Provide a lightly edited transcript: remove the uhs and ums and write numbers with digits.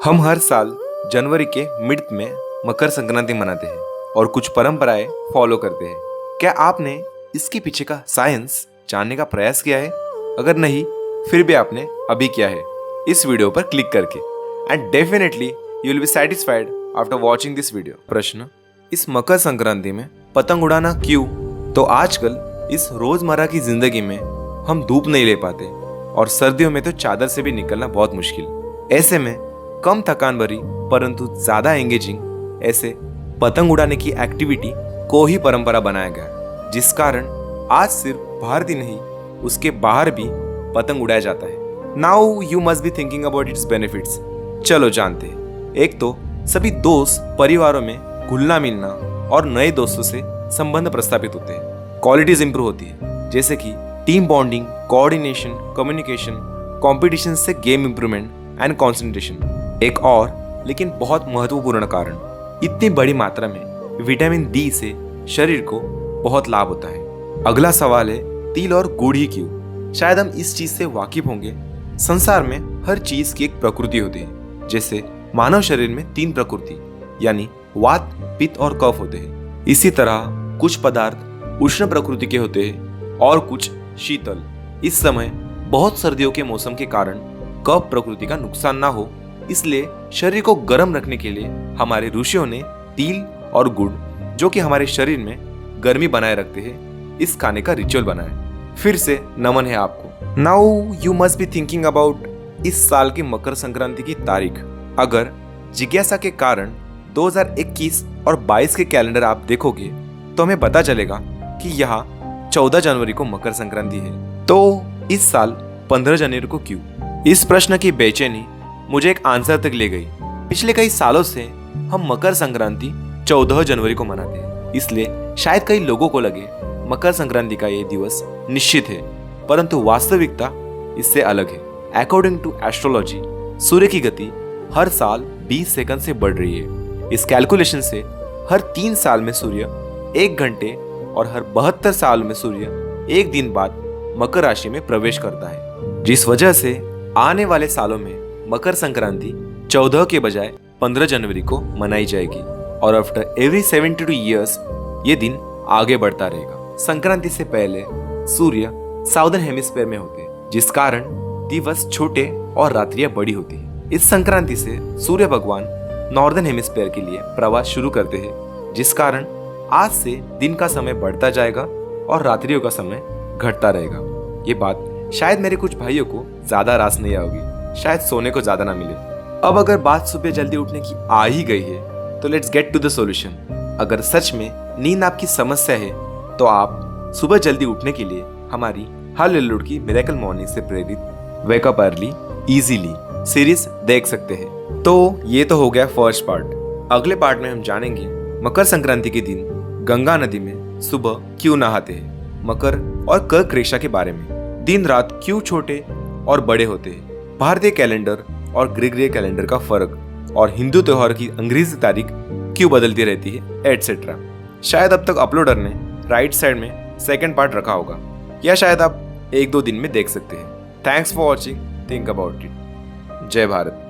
हम हर साल जनवरी के मिड में मकर संक्रांति मनाते हैं और कुछ परंपराएं फॉलो करते हैं। क्या आपने इसके पीछे का साइंस जानने का प्रयास किया है? अगर नहीं, फिर भी आपने अभी किया है इस वीडियो पर क्लिक करके, and definitely you will be satisfied after watching this video. प्रश्न: इस मकर संक्रांति में पतंग उड़ाना क्यों? तो आजकल इस रोजमर्रा की जिंदगी में हम धूप नहीं ले पाते और सर्दियों में तो चादर से भी निकलना बहुत मुश्किल। ऐसे में कम थकान भरी परंतु ज्यादा एंगेजिंग ऐसे पतंग उड़ाने की एक्टिविटी को ही परंपरा बनाया गया, जिस कारण आज सिर्फ भारत ही नहीं उसके बाहर भी पतंग उड़ाया जाता है। Now you must be thinking about it's benefits. चलो जानते हैं। एक तो सभी दोस्त परिवारों में घुलना मिलना और नए दोस्तों से संबंध प्रस्थापित होते हैं। क्वालिटीज इंप्रूव होती है, जैसे कि team bonding, coordination, communication, competition से गेम इंप्रूवमेंट एंड कॉन्सेंट्रेशन। एक और लेकिन बहुत महत्वपूर्ण कारण, इतनी बड़ी मात्रा में विटामिन डी से शरीर को बहुत लाभ होता है। अगला सवाल है, तिल और गुड़ ही क्यों? शायद हम इस चीज से वाकिफ होंगे। संसार में हर चीज की एक प्रकृति होती है। जैसे मानव शरीर में 3 प्रकृति यानी वात, पित्त और कफ होते हैं। इसी तरह कुछ पदार्थ उष्ण प्रकृति के होते हैं और कुछ शीतल। इस समय बहुत सर्दियों के मौसम के कारण कफ प्रकृति का नुकसान ना हो, इसलिए शरीर को गर्म रखने के लिए हमारे ऋषियों ने तिल और गुड़, जो कि हमारे शरीर में गर्मी बनाए रखते हैं, इस खाने का रिचुअल बनाया। फिर से नमन है आपको। Now you must be thinking about इस साल की मकर संक्रांति की तारीख। अगर जिज्ञासा के कारण 2021 और 22 के कैलेंडर आप देखोगे तो हमें पता चलेगा कि यहाँ 14 जनवरी को मकर संक्रांति है। तो इस साल 15 जनवरी को क्यों? इस प्रश्न की बेचैनी मुझे एक आंसर तक ले गई। पिछले कई सालों से हम मकर संक्रांति 14 जनवरी को मनाते हैं, इसलिए शायद कई लोगों को लगे मकर संक्रांति का ये दिवस निश्चित है, परंतु वास्तविकता इससे अलग है। अकॉर्डिंग टू एस्ट्रोलॉजी, सूर्य की गति हर साल 20 सेकंड से बढ़ रही है। इस कैलकुलेशन से हर 3 साल में सूर्य 1 घंटे और हर 72 साल में सूर्य 1 दिन बाद मकर राशि में प्रवेश करता है, जिस वजह से आने वाले सालों में मकर संक्रांति 14 के बजाय 15 जनवरी को मनाई जाएगी और आफ्टर एवरी 72 ईयर्स ये दिन आगे बढ़ता रहेगा। संक्रांति से पहले सूर्य साउदर्न हेमिस्फीयर में होते हैं, जिस कारण दिवस छोटे और रात्रियां बड़ी होती है। इस संक्रांति से सूर्य भगवान नॉर्दर्न हेमिस्फीयर के लिए प्रवास शुरू करते हैं, जिस कारण आज से दिन का समय बढ़ता जाएगा और रात्रियों का समय घटता रहेगा। ये बात शायद मेरे कुछ भाइयों को ज्यादा रास नहीं आएगी, शायद सोने को ज्यादा ना मिले। अब अगर बात सुबह जल्दी उठने की आ ही गई है तो let's get to the solution. अगर सच में नींद आपकी समस्या है तो आप सुबह जल्दी उठने के लिए हमारी हर लल्लुड़ की मिरेकल मॉर्निंग से प्रेरित wake up early easily series देख सकते हैं। तो ये तो हो गया फर्स्ट पार्ट। अगले पार्ट में हम जानेंगे मकर संक्रांति के दिन गंगा नदी में सुबह क्यों नहाते हैं, मकर और कर्क रेखा के बारे में, दिन रात क्यों छोटे और बड़े होते हैं, भारतीय कैलेंडर और ग्रेगोरियन कैलेंडर का फर्क, और हिंदू त्योहार की अंग्रेजी तारीख क्यों बदलती रहती है, एटसेट्रा। शायद अब तक अपलोडर ने राइट साइड में सेकंड पार्ट रखा होगा, या शायद आप 1-2 दिन में देख सकते हैं। Thanks for watching. Think about it. जय भारत।